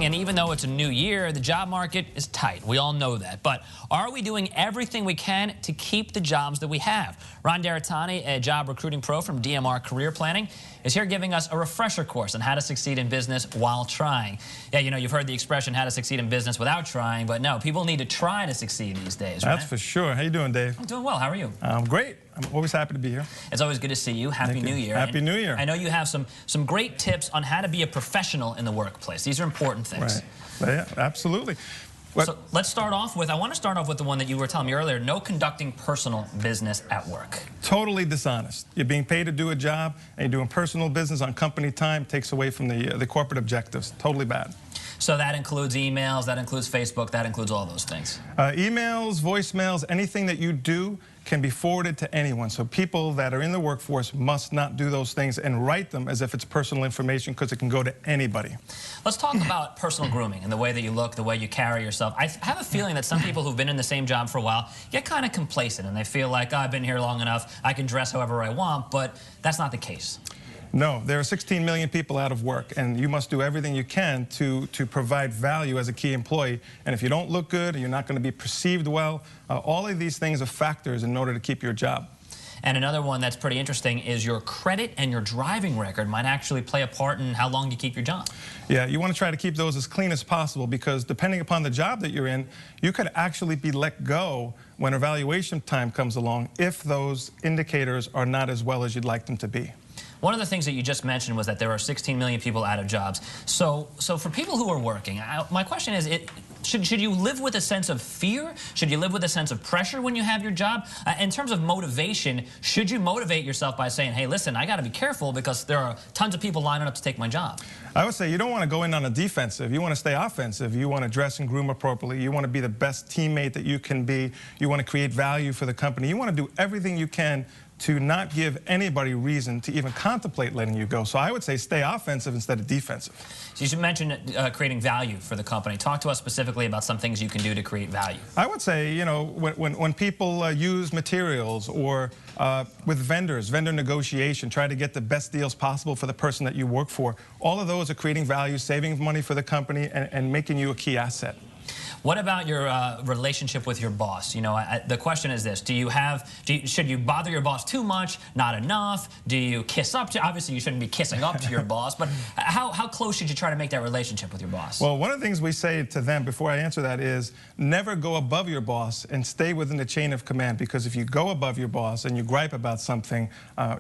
and even though it's a new year, the job market is tight. We all know that. But are we doing everything we can to keep the jobs that we have? Ron Daratany, a job recruiting pro from DMR Career Planning, is here giving us a refresher course on how to succeed in business while trying. Yeah, you know, you've heard the expression, how to succeed in business without trying, but no, people need to try to succeed these days, right? That's for sure. How you doing, Dave? I'm doing well. How are you? I'm great. I'm always happy to be here. It's always good to see you. Happy New Year. Happy New Year. I know you have some great tips on how to be a professional in the workplace. These are important things. Right. Yeah, absolutely. So let's start off with, I want to start off with the one that you were telling me earlier, no conducting personal business at work. Totally dishonest. You're being paid to do a job, and you're doing personal business on company time, takes away from the corporate objectives. Totally bad. So that includes emails, that includes Facebook, that includes all those things. Emails, voicemails, anything that you do can be forwarded to anyone. So people that are in the workforce must not do those things and write them as if it's personal information, because it can go to anybody. Let's talk about personal grooming and the way that you look, the way you carry yourself. I have a feeling that some people who've been in the same job for a while get kind of complacent and they feel like, oh, I've been here long enough, I can dress however I want, but that's not the case. No, there are 16 million people out of work, and you must do everything you can to provide value as a key employee. And if you don't look good, you're not going to be perceived well. All of these things are factors in order to keep your job. And another one that's pretty interesting is your credit and your driving record might actually play a part in how long you keep your job. Yeah, you want to try to keep those as clean as possible, because depending upon the job that you're in, you could actually be let go when evaluation time comes along if those indicators are not as well as you'd like them to be. One of the things that you just mentioned was that there are 16 million people out of jobs. So for people who are working, my question is, should you live with a sense of fear? Should you live with a sense of pressure when you have your job? In terms of motivation, should you motivate yourself by saying, hey, listen, I got to be careful because there are tons of people lining up to take my job? I would say you don't want to go in on a defensive. You want to stay offensive. You want to dress and groom appropriately. You want to be the best teammate that you can be. You want to create value for the company. You want to do everything you can to not give anybody reason to even contemplate letting you go. So I would say stay offensive instead of defensive. So you mentioned creating value for the company. Talk to us specifically about some things you can do to create value. I would say, you know, when people use materials or with vendor negotiation, try to get the best deals possible for the person that you work for. All of those are creating value, saving money for the company, and making you a key asset. What about your relationship with your boss? You know, the question is this: should you bother your boss too much? Not enough? Do you kiss up to? Obviously, you shouldn't be kissing up to your boss, but how close should you try to make that relationship with your boss? Well, one of the things we say to them before I answer that is never go above your boss and stay within the chain of command, because if you go above your boss and you gripe about something,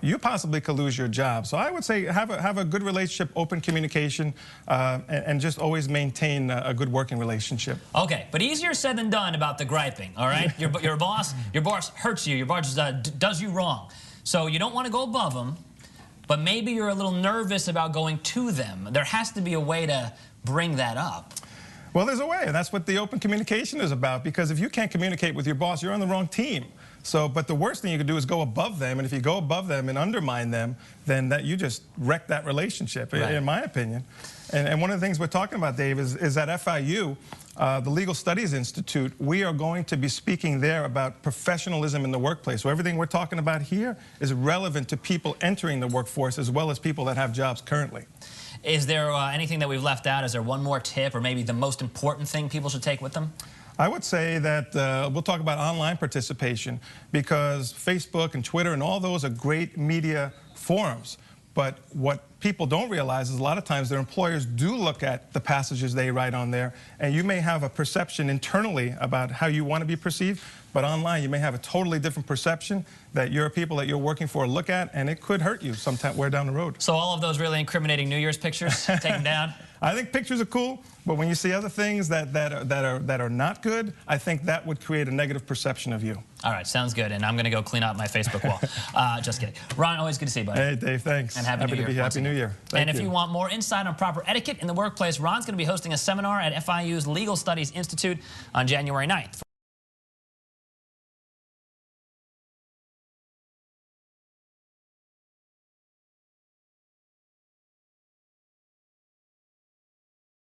you possibly could lose your job. So I would say have a good relationship, open communication, and just always maintain a good working relationship. Okay, but easier said than done about the griping, all right? Your boss hurts you, your boss does you wrong. So you don't want to go above them, but maybe you're a little nervous about going to them. There has to be a way to bring that up. Well, there's a way, and that's what the open communication is about, because if you can't communicate with your boss, you're on the wrong team. So, but the worst thing you can do is go above them, and if you go above them and undermine them, then you just wreck that relationship, right, in my opinion. And one of the things we're talking about, Dave, is at FIU, the Legal Studies Institute, we are going to be speaking there about professionalism in the workplace. So everything we're talking about here is relevant to people entering the workforce as well as people that have jobs currently. Is there anything that we've left out? Is there one more tip, or maybe the most important thing people should take with them? I would say that we'll talk about online participation, because Facebook and Twitter and all those are great media forums. But what people don't realize is a lot of times their employers do look at the passages they write on there, and you may have a perception internally about how you want to be perceived, but online you may have a totally different perception that your people that you're working for look at, and it could hurt you somewhere down the road. So all of those really incriminating New Year's pictures, take them down? I think pictures are cool, but when you see other things that are not good, I think that would create a negative perception of you. All right, sounds good, and I'm going to go clean out my Facebook wall. Just kidding. Ron, always good to see you, buddy. Hey, Dave, thanks. And Happy New Year. Happy New Year. And if you want more insight on proper etiquette in the workplace, Ron's going to be hosting a seminar at FIU's Legal Studies Institute on January 9th.